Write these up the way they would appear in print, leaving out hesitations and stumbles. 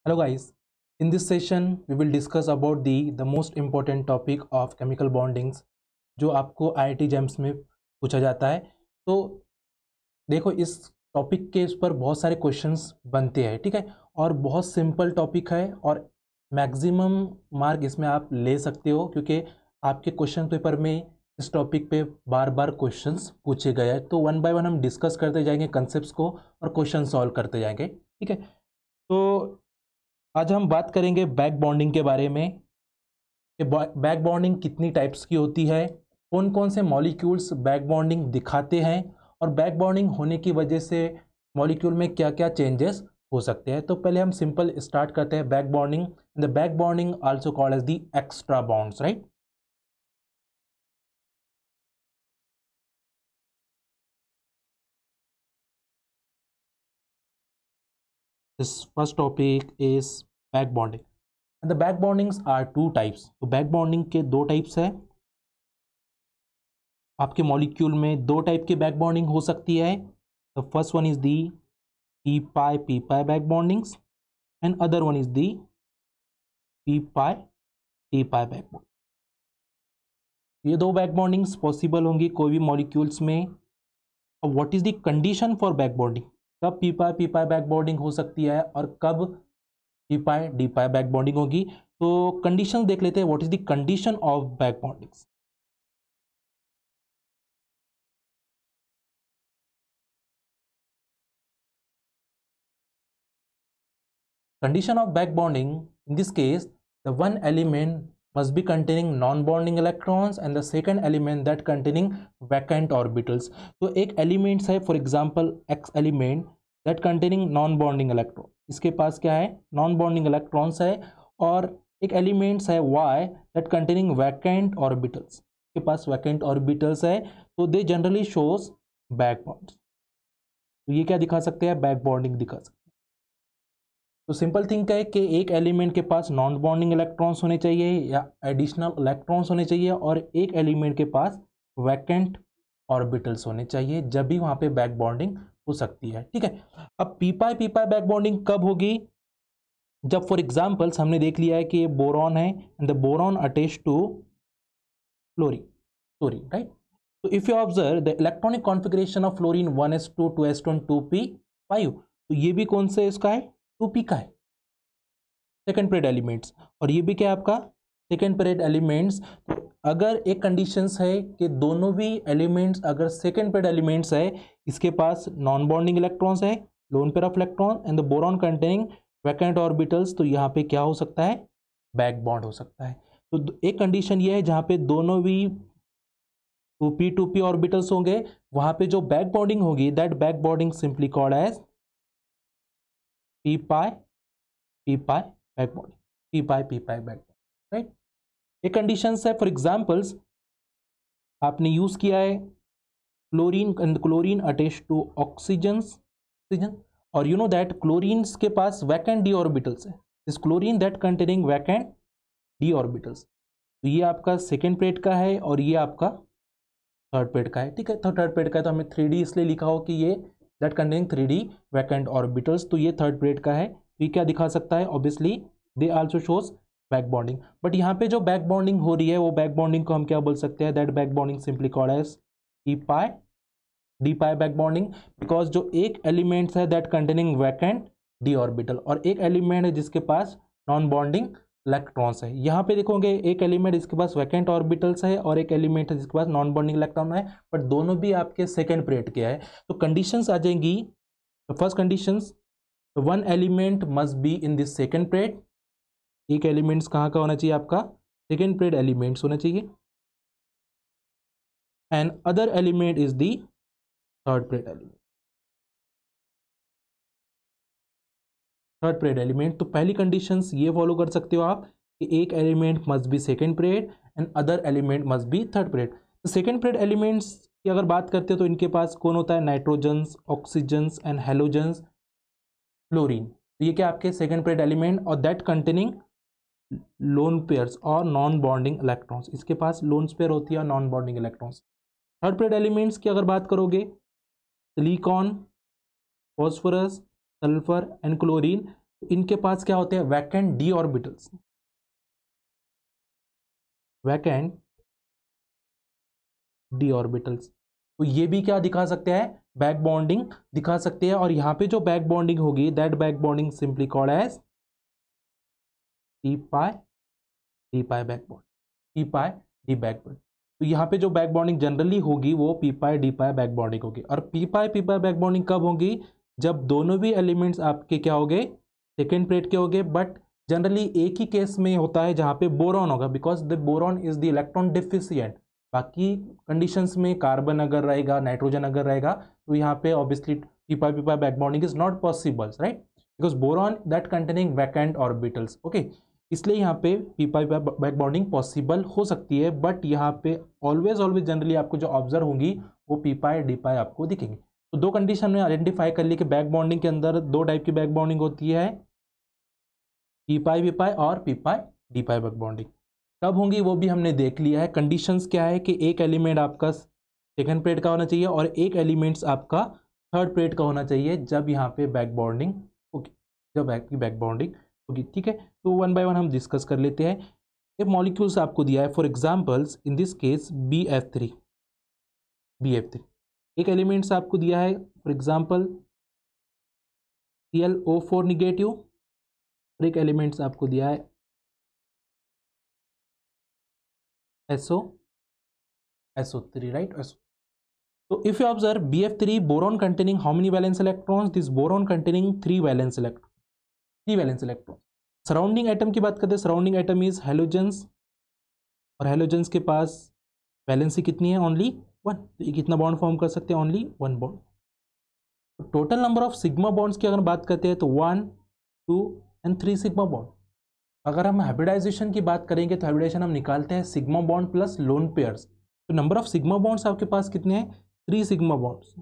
Hello guys, in this session we will discuss about the most important topic of chemical bondings जो आपको IIT James में पूछा जाता है। तो देखो इस टॉपिक के ऊपर बहुत सारे क्वेश्चंस बनते हैं, ठीक है, और बहुत सिंपल टॉपिक है और मैक्सिमम मार्क इसमें आप ले सकते हो क्योंकि आपके क्वेश्चन पेपर में इस टॉपिक पे बार बार क्वेश्चंस पूछे गए हैं। तो वन बाय वन हम डिस्कस करते जाएंगे कंसेप्ट्स को और क्वेश्चन सॉल्व करते जाएंगे, ठीक है। तो आज हम बात करेंगे बैक बॉन्डिंग के बारे में कि बैक बॉन्डिंग कितनी टाइप्स की होती है, कौन कौन से मॉलिक्यूल्स बैक बॉन्डिंग दिखाते हैं और बैक बॉन्डिंग होने की वजह से मॉलिक्यूल में क्या क्या चेंजेस हो सकते हैं। तो पहले हम सिंपल स्टार्ट करते हैं back bonding. The back bonding also called as the extra bonds, right. This first topic is back bonding and the back bondings are two types. तो बैक बॉन्डिंग के दो टाइप्स है। आपके मॉलिक्यूल में दो type की बैक बॉन्डिंग हो सकती है। The first one is the p pi back bondings and other one is the p pi t pi back bond। ये दो बैक बॉन्डिंग्स पॉसिबल होंगी कोई भी मॉलिक्यूल्स में। अब what is the condition for back bonding, कब p pi back bonding हो सकती है और कब p pi d pi back bonding होगी। तो कंडीशन देख लेते हैं, what is the condition of back bondings. Condition of back bonding, in this case, the one element must be containing non-bonding electrons and the second element that containing vacant orbitals। तो एक elements है, for example X element that containing non-bonding electron, इसके पास क्या है, non-bonding electrons है, और एक elements है Y that containing vacant orbitals, के पास vacant orbitals है। तो they generally shows back bonds। तो ये क्या दिखा सकते हैं, बैक बॉन्डिंग दिखा सकते हैं। तो सिंपल थिंग है कि एक एलिमेंट के पास नॉन बॉन्डिंग इलेक्ट्रॉन्स होने चाहिए या एडिशनल इलेक्ट्रॉन्स होने चाहिए और एक एलिमेंट के पास वैकेंट ऑर्बिटल्स होने चाहिए, जब भी वहां पे बैक बॉन्डिंग हो सकती है, ठीक है। अब पी पाई बैक बॉन्डिंग कब होगी, जब फॉर एग्जांपल्स हमने देख लिया है कि ये बोरॉन है and the boron attach to fluorine, right. तो if you observe the electronic configuration of fluorine 1s2 2s2 2p5, तो ये भी कौन से इसका है, 2p का है, सेकेंड पीरियड एलिमेंट्स, और ये भी क्या है आपका सेकेंड पीरियड एलिमेंट्स। तो अगर एक कंडीशंस है कि दोनों भी एलिमेंट्स अगर सेकेंड पीरियड एलिमेंट्स है, इसके पास नॉन बॉन्डिंग इलेक्ट्रॉन्स है, lone pair of electron and the boron containing vacant orbitals, तो यहाँ पे क्या हो सकता है, बैक बॉन्ड हो सकता है। तो एक कंडीशन ये है जहाँ पे दोनों भी 2p ऑर्बिटल्स होंगे, वहां पे जो बैक बॉन्डिंग होगी that back bonding simply called as p pi back bonding, p pi back bonding, right. ये कंडीशंस है, फॉर एग्जांपल्स आपने यूज किया है chlorine and chlorine attach to oxygen, और यू नो दैट क्लोरीन के पास vacant d orbitals है, इस chlorine that containing vacant d orbitals. तो ये आपका सेकेंड पीरियड का है और ये आपका थर्ड पीरियड का है, ठीक है। तो थर्ड पीरियड का है तो हमें 3D इसलिए लिखा हो कि ये that containing 3D vacant orbitals, तो ये थर्ड पीरियड का है। तो ये क्या दिखा सकता है, obviously they also shows back bonding. But यहाँ पे जो बैक बॉन्डिंग हो रही है वो बैक बॉन्डिंग को हम क्या बोल सकते हैं, that back bonding simply called as p pi d pi back bonding, because जो एक एलिमेंट्स है that containing vacant d orbital और एक एलिमेंट है जिसके पास नॉन बॉन्डिंग इलेक्ट्रॉन्स है। यहाँ पे देखोगे एक एलिमेंट इसके पास वैकेंट ऑर्बिटल्स है और एक एलिमेंट है जिसके पास नॉन बॉन्डिंग इलेक्ट्रॉन है, बट दोनों भी आपके सेकेंड पीरियड के है। तो कंडीशंस आ जाएंगी, first conditions, one element must be in this second period, एक एलिमेंट्स कहाँ का होना चाहिए आपका, सेकेंड पीरियड एलिमेंट्स होना चाहिए, and other element is the third period element, third period element. तो पहली कंडीशंस ये फॉलो कर सकते हो आप कि एक element must be second period and other element must be third period. तो सेकेंड पीरियड एलिमेंट्स की अगर बात करते हो तो इनके पास कौन होता है, nitrogens, oxygens and halogens, fluorine. तो ये क्या आपके सेकेंड पीरियड एलिमेंट और दैट कंटेनिंग लोन पेयर्स और नॉन बॉन्डिंग इलेक्ट्रॉन्स, इसके पास लोन पेयर होती है और non bonding electrons. Third period elements की अगर बात करोगे, silicon, phosphorus, sulphur and chlorine, इनके पास क्या होते हैं, vacant d orbitals, vacant d orbitals. तो ये भी क्या दिखा सकते हैं, बैक बॉन्डिंग दिखा सकते हैं। और यहाँ पे जो बैक बॉन्डिंग होगी, that back bonding simply called as p pi d pi back bond, p pi d back bond. तो यहाँ पे जो बैक बॉन्डिंग जनरली होगी वो p pi d pi back bonding होगी। और पी पाई बैक बॉन्डिंग कब होगी, जब दोनों भी एलिमेंट्स आपके क्या हो गए, सेकेंड प्लेट के हो गए। बट जनरली एक ही केस में होता है जहाँ पे बोरॉन होगा, because the boron is the electron deficient. बाकी कंडीशंस में कार्बन अगर रहेगा, नाइट्रोजन अगर रहेगा, तो यहाँ पे obviously P pi back bonding is not possible, right, because boron that containing vacant orbitals, okay. इसलिए यहाँ पे पी पाई बैक बॉन्डिंग पॉसिबल हो सकती है। बट यहाँ पे ऑलवेज जनरली आपको जो ऑब्जर्व होंगी वो पी पाई डी पाई आपको दिखेंगे। तो दो कंडीशन में आइडेंटिफाई कर ली कि बैक बॉन्डिंग के अंदर दो टाइप की बैक बॉन्डिंग होती है, पी पाई और P pi d pi back bonding. कब होंगी वो भी हमने देख लिया है। कंडीशंस क्या है कि एक एलिमेंट आपका सेकेंड प्लेट का होना चाहिए और एक एलिमेंट्स आपका थर्ड प्लेट का होना चाहिए, जब यहाँ पे बैक बॉन्डिंग होगी, जब बैक बॉन्डिंग होगी, ठीक है। तो वन बाय वन हम डिस्कस कर लेते हैं। एक मॉलिक्यूल्स आपको दिया है, for examples in this case BF3, एक एलिमेंट्स आपको दिया है, फॉर एग्जांपल ClO4 निगेटिव, और एक एलिमेंट्स आपको दिया है SO3, right. So if you observe BF3 boron containing how many valence electrons? This boron containing 3 valence electrons. Surrounding atom की बात करते हैं, surrounding atom is halogens, और halogens के पास वैलेंसी कितनी है, ओनली 1। तो ये कितना बॉन्ड फॉर्म कर सकते हैं, only 1 bond. Total number of sigma bonds की अगर बात करते हैं तो 1, 2 एंड 3 सिग्मा बॉन्ड। अगर हम हाइब्रिडाइजेशन की बात करेंगे तो हाइब्रिडाइजेशन हम निकालते हैं sigma bond plus lone pairs. तो नंबर ऑफ सिग्मा बॉन्ड्स आपके पास कितने हैं, 3 sigma bonds,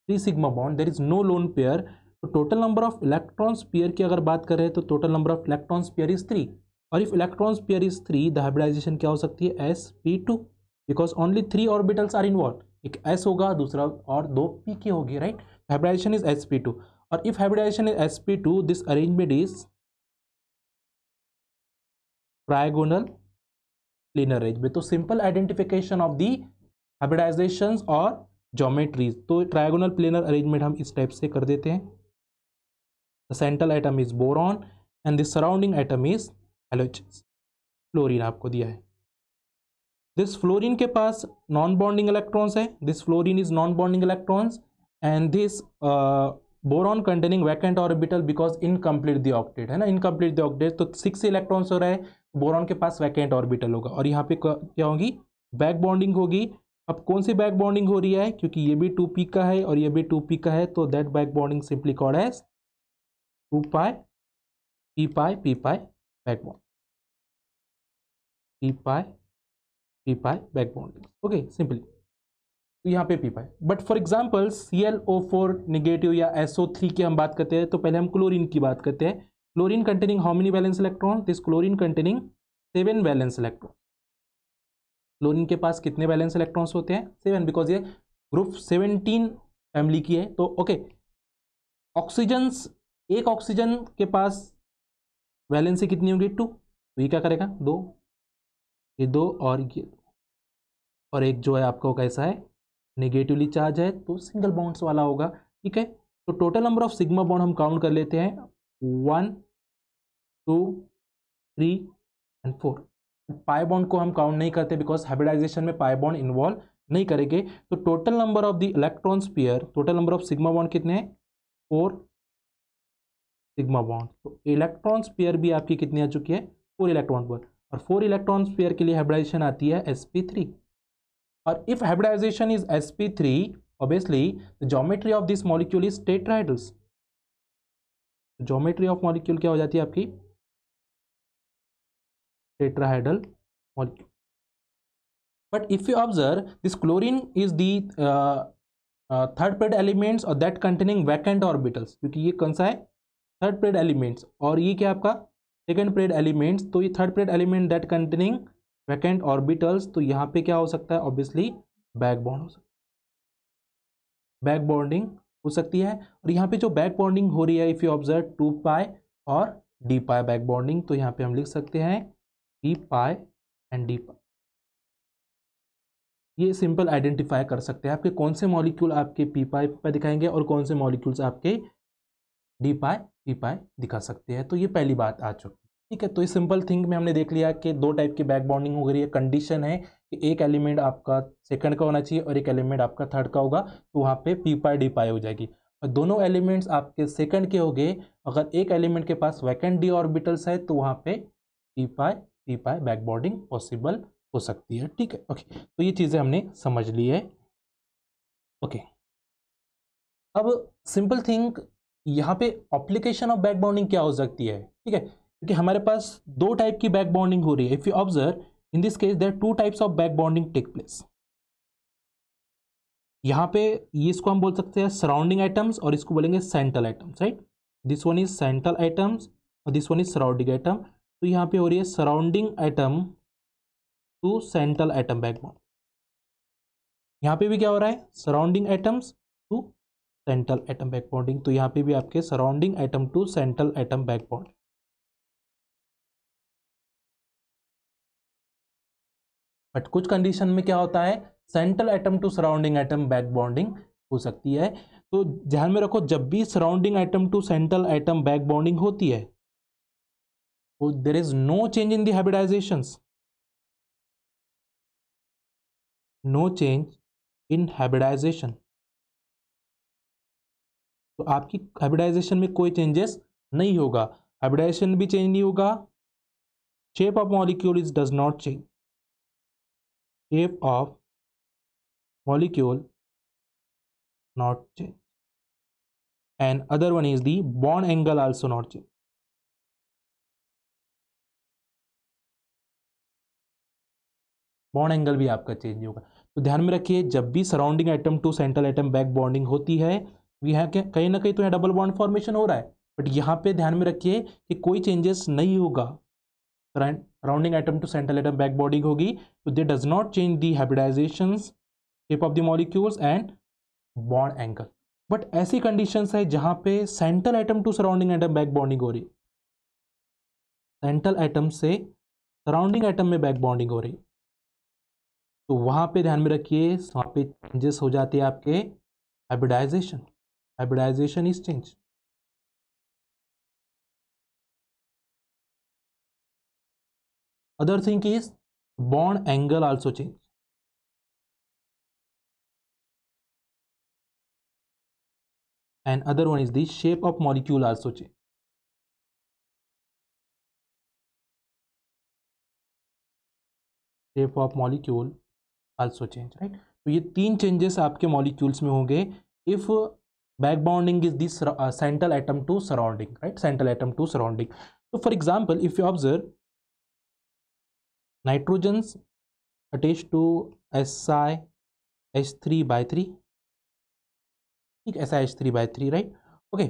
3 sigma bond, there is no lone pair. तो total number of electrons pair की अगर बात करें तो total number of electrons pair is 3। और if electrons pair is 3, the hybridization क्या हो सकती है, sp2, because only 3 orbitals are involve. एक s होगा, दूसरा और 2 pk होगी, राइट। Hybridisation is sp2। और if hybridisation is sp2, this arrangement is trigonal planar arrangement. तो simple identification of the hybridisations और ज्योमेट्रीज, तो ट्रायगोनल प्लेनर अरेंजमेंट हम इस टाइप से कर देते हैं। The central atom is boron and the surrounding atom is halogens. Fluorine आपको दिया है, दिस फ्लोरीन के पास नॉन बॉन्डिंग इलेक्ट्रॉन्स है, this fluorine is non bonding electrons, and this boron containing vacant orbital because incomplete the octet, है ना, incomplete the octet, तो 6 electrons हो रहा है, बोरॉन के पास वैकेंट ऑर्बिटल होगा। और यहाँ पे क्या होगी, बैक बॉन्डिंग होगी। अब कौन सी बैक बॉन्डिंग हो रही है, क्योंकि ये भी 2p का है और ये भी 2p का है, तो that back bonding simply called as 2 pi p pi back bond, p pi back bonding, okay, simply. तो यहाँ पे p pi. But for example ClO4 negative या SO3 की हम बात करते हैं, तो पहले हम क्लोरीन की बात करते हैं। Chlorine containing how many valence electron, this chlorine containing 7 valence electron. Chlorine के पास कितने वैलेंस इलेक्ट्रॉन्स होते हैं, 7, बिकॉज ये ग्रुप 17 फैमिली की है। तो ओके, ऑक्सीजन्स, एक ऑक्सीजन के पास वैलेंसी कितनी होगी, 2, तो ये क्या करेगा, 2, ये 2 और ये 2, और एक जो है आपका कैसा है, नेगेटिवली चार्ज है, तो सिंगल बॉन्ड्स वाला होगा, ठीक है। तो total number of sigma bond हम काउंट कर लेते हैं, 1, 2, 3 एंड 4। पाई बॉन्ड को हम काउंट नहीं करते बिकॉज हाइब्रिडाइजेशन में पाई बॉन्ड इन्वॉल्व नहीं करेंगे। तो total number of the electrons pair, total number of sigma bond कितने हैं, 4 सिग्मा बॉन्ड। तो इलेक्ट्रॉन्स पेयर भी आपकी कितनी आ चुकी है, 4 इलेक्ट्रॉन पर, और 4 इलेक्ट्रॉन्स पेयर के लिए हाइब्रिडाइजेशन आती है sp3। और if hybridisation is sp3, obviously the geometry of this molecule is tetrahedrals। Geometry of molecule क्या हो जाती है आपकी, tetrahedral molecule। but if you observe this chlorine is the third paired elements or that containing vacant orbitals, क्योंकि ये कौन सा है, थर्ड पेड एलिमेंट्स, और ये क्या आपका सेकंड पेड एलिमेंट्स। तो ये third paid element that containing vacant orbitals, तो यहाँ पे क्या हो सकता है, ऑब्वियसली बैक बॉन्ड हो सकता है, बैक बॉन्डिंग हो सकती है। और यहाँ पे जो बैक बॉन्डिंग हो रही है, इफ़ यू ऑब्जर्व 2 पाई और डी पाई बैक बॉन्डिंग, तो यहाँ पे हम लिख सकते हैं पी पाई एंड डी पाई। ये सिंपल आइडेंटिफाई कर सकते हैं आपके कौन से मॉलिक्यूल आपके पी पाई दिखाएंगे और कौन से मॉलिक्यूल्स आपके डी पाई पी पाई दिखा सकते हैं। तो ये पहली बात आ चुकी। ठीक है, तो इस सिंपल थिंग में हमने देख लिया कि दो टाइप की बैक बॉन्डिंग हो गई है। कंडीशन है कि एक एलिमेंट आपका सेकंड का होना चाहिए और एक एलिमेंट आपका थर्ड का होगा, तो वहाँ पे पी पाई डी पाई हो जाएगी। और दोनों एलिमेंट्स आपके सेकंड के हो गए, अगर एक एलिमेंट के पास वैकेंट डी ऑर्बिटल्स है तो वहाँ पे पी पाई बैक बॉन्डिंग पॉसिबल हो सकती है। ठीक है, ओके, तो ये चीज़ें हमने समझ ली है। ओके, अब सिंपल थिंग यहाँ पे एप्लीकेशन ऑफ बैक बॉन्डिंग क्या हो सकती है। ठीक है, क्योंकि हमारे पास दो टाइप की बैक बॉन्डिंग हो रही है। If you observe in this case there two types of back bonding take place. यहाँ पे ये इसको हम बोल सकते हैं सराउंडिंग एटम्स और इसको बोलेंगे central atoms, right. This one is central atoms और this one is surrounding atom. तो यहाँ पे हो रही है surrounding atom to central atom back bond. यहाँ पे भी क्या हो रहा है, surrounding atoms to central atom back bonding. तो यहाँ पे भी आपके surrounding atom to central atom back bond. But कुछ कंडीशन में क्या होता है, central atom to surrounding atom back bonding हो सकती है। तो ध्यान में रखो, जब भी surrounding atom to central atom back bonding होती है तो there is no change in the hybridizations, no change in hybridization. तो आपकी हाइब्रिडाइजेशन में कोई चेंजेस नहीं होगा, हाइब्रिडाइजेशन भी चेंज नहीं होगा। Shape of molecule is does not change, shape of molecule not change, and other one is the bond angle also not change. Bond angle भी आपका चेंज नहीं होगा। तो ध्यान में रखिए, जब भी surrounding atom to central atom back bonding होती है, यहाँ के कहीं ना कहीं तो यहाँ डबल बॉन्ड फॉर्मेशन हो रहा है, बट यहाँ पे ध्यान में रखिए कि कोई चेंजेस नहीं होगा। Surrounding atom to central atom back bonding होगी तो they does not change the hybridisations, shape of the molecules and bond angle. But ऐसी कंडीशंस है जहां पे central atom to surrounding atom back bonding हो रही है, सेंट्रल एटम से सराउंडिंग एटम में बैक बॉन्डिंग हो रही है, तो वहां पे ध्यान में रखिए वहां पे चेंजेस हो जाते हैं आपके hybridisation, hybridisation is change. Other thing is bond angle also change, and other one is the shape of molecule also change. Shape of molecule also change, right? तो ये तीन चेंजेस आपके मॉलिक्यूल्स में होंगे if back bonding is this central atom to surrounding, right, central atom to surrounding. तो for example if you observe nitrogens attach to SiH3/3, ठीक, SiH3/3, right, okay.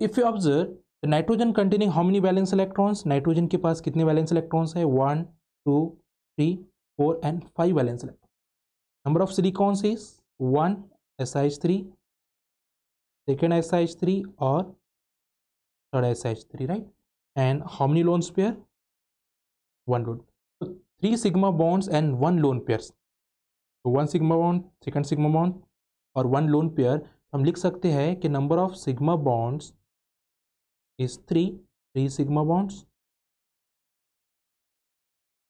If you observe nitrogen containing how many valence electrons, nitrogen के पास कितने valence electrons है, 1 2 3 4 and 5 valence electron. Number of silicones is 1 SiH3, second SiH3 और third SiH3, right, and how many lone pair, 1 loan. तो 3 sigma bonds and 1 loan pairs, तो 1 sigma bond, second sigma bond और 1 lone pair. हम लिख सकते हैं कि number of sigma bonds is 3 sigma bonds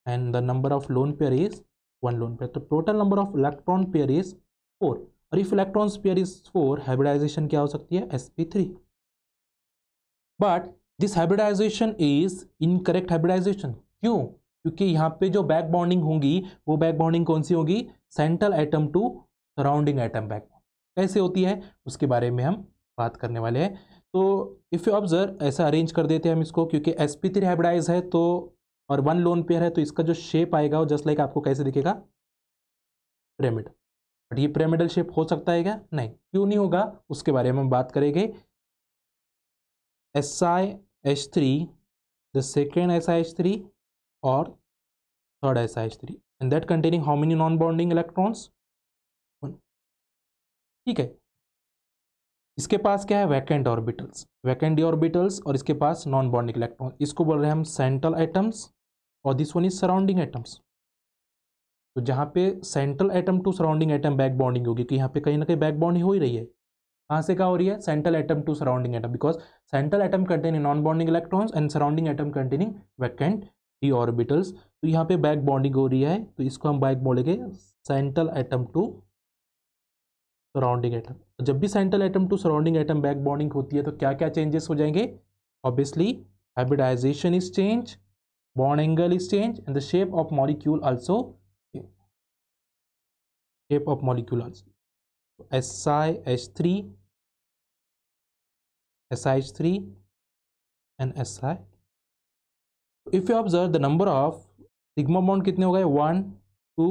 and the number of lone pair is 1 lone pair. तो total number of electron pair is 4 और if electron pair is 4 hybridization क्या हो सकती है, sp3। but this hybridization is incorrect hybridization, क्यों, क्योंकि यहाँ पे जो बैक बॉन्डिंग होगी वो बैक बॉन्डिंग कौन सी होगी, central atom to surrounding atom back. कैसे होती है उसके बारे में हम बात करने वाले हैं। तो इफ़ यू ऑब्जर्व ऐसा अरेंज कर देते हैं हम इसको, क्योंकि sp3 हाइब्रिडाइज है तो और 1 लोन पेयर है, तो इसका जो शेप आएगा वो जस्ट लाइक आपको कैसे दिखेगा, पिरामिड। बट ये पिरामिडल शेप हो सकता है क्या, नहीं, क्यों नहीं होगा उसके बारे में हम बात करेंगे। SiH3, द सेकेंड SiH3 और third SiH3 and that containing how many non bonding electrons, 1, ठीक है। इसके पास क्या है, वैकेंट ऑर्बिटल्स, वैकेंट ऑर्बिटल्स, और इसके पास नॉन बॉन्डिंग इलेक्ट्रॉन, इसको बोल रहे हैं हम सेंट्रल एटम्स, और this one is surrounding atoms. तो जहाँ पे central atom to surrounding atom back bonding होगी, कि यहाँ पे कहीं ना कहीं बैक बॉन्डिंग हो ही रही है। कहाँ से क्या हो रही है, central atom to surrounding atom, because central atom containing non bonding electrons and surrounding atom containing vacant d orbitals. तो यहाँ पे बैक बॉन्डिंग हो रही है, तो इसको हम बैक बोलेंगे central atom to surrounding atom. जब भी central atom to surrounding atom back bonding होती है तो क्या क्या चेंजेस हो जाएंगे, obviously hybridization is change, bond angle is change, and the shape of molecule also, shape of molecule also. SiH3, SiH3 and Si. If you observe the number of sigma bond कितने हो गए, 1, 2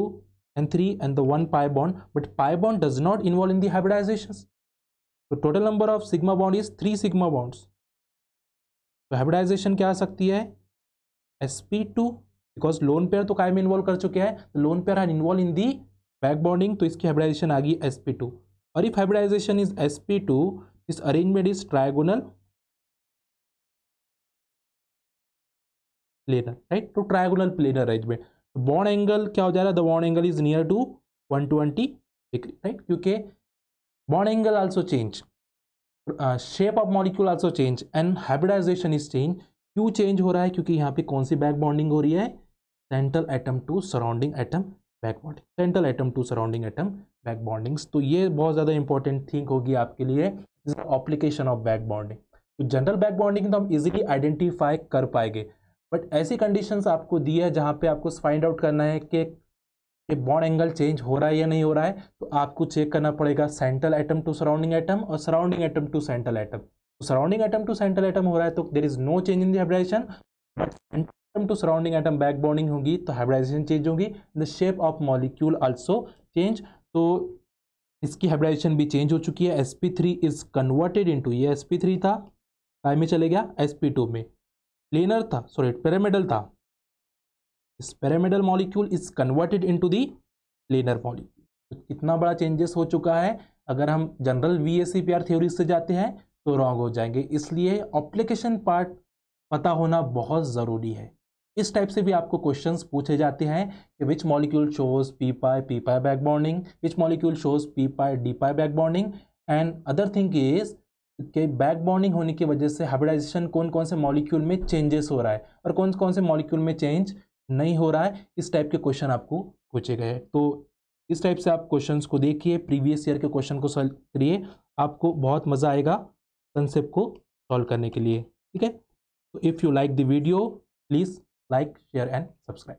and 3 and the 1 pi bond, but pi bond does not involve in the hybridizations. So total number of sigma bond is 3 sigma bonds. तो hybridization क्या आ सकती है, sp2, because lone pair तो काय में इन्वॉल्व कर चुके हैं, lone pair are involved in the back bonding, तो इसकी हाइब्रिडाइजेशन आ गई sp2। और if hybridisation is sp2, this arrangement is trigonal planar, right. तो trigonal planar arrangement, bond angle क्या हो जा रहा है, the bond angle is near to 120 degree, right, क्योंकि bond angle also change, shape of molecule also change and hybridisation is change. क्यों change हो रहा है, क्योंकि यहाँ पे कौन सी बैक बॉन्डिंग हो रही है, central atom to surrounding atom back bonding, central atom to surrounding atom back bondings. तो ये बहुत ज़्यादा इंपॉर्टेंट थिंग होगी आपके लिए, एप्लीकेशन ऑफ बैक बॉन्डिंग। तो जनरल बैक बॉन्डिंग तो हम इजीली आइडेंटिफाई कर पाएंगे, बट ऐसी कंडीशंस आपको दी है जहाँ पे आपको फाइंड आउट करना है कि बॉन्ड एंगल चेंज हो रहा है या नहीं हो रहा है, तो आपको चेक करना पड़ेगा central atom to surrounding atom और surrounding atom to central atom. तो surrounding atom to central atom हो रहा है तो there is no change in the hybridisation, but to surrounding atom back bonding होगी तो हाइब्रिडाइजेशन चेंज होगी, the shape of molecule also change. तो इसकी हाइब्रिडाइजेशन भी चेंज हो चुकी है, sp3 इज कन्वर्टेड इनटू, ये sp3 था, काय में चले गया sp2 में, प्लेनर था, सॉरी पिरामिडल था, इस pyramidal molecule is converted into the planar molecule. कितना बड़ा चेंजेस हो चुका है, अगर हम जनरल VSEPR थ्योरी से जाते हैं तो रॉन्ग हो जाएंगे, इसलिए एप्लीकेशन पार्ट पता होना बहुत ज़रूरी है। इस टाइप से भी आपको क्वेश्चंस पूछे जाते हैं कि which molecule shows p pi back bonding, which molecule shows p pi back bonding, and other thing is कि बैक बॉन्डिंग होने की वजह से हाइब्रिडाइजेशन कौन कौन से मॉलिक्यूल में चेंजेस हो रहा है और कौन कौन से मॉलिक्यूल में चेंज नहीं हो रहा है, इस टाइप के क्वेश्चन आपको पूछे गए। तो इस टाइप से आप क्वेश्चंस को देखिए, प्रीवियस ईयर के क्वेश्चन को सॉल्व करिए, आपको बहुत मज़ा आएगा कंसेप्ट को सॉल्व करने के लिए, ठीक है। तो if you like the video please like, share and subscribe.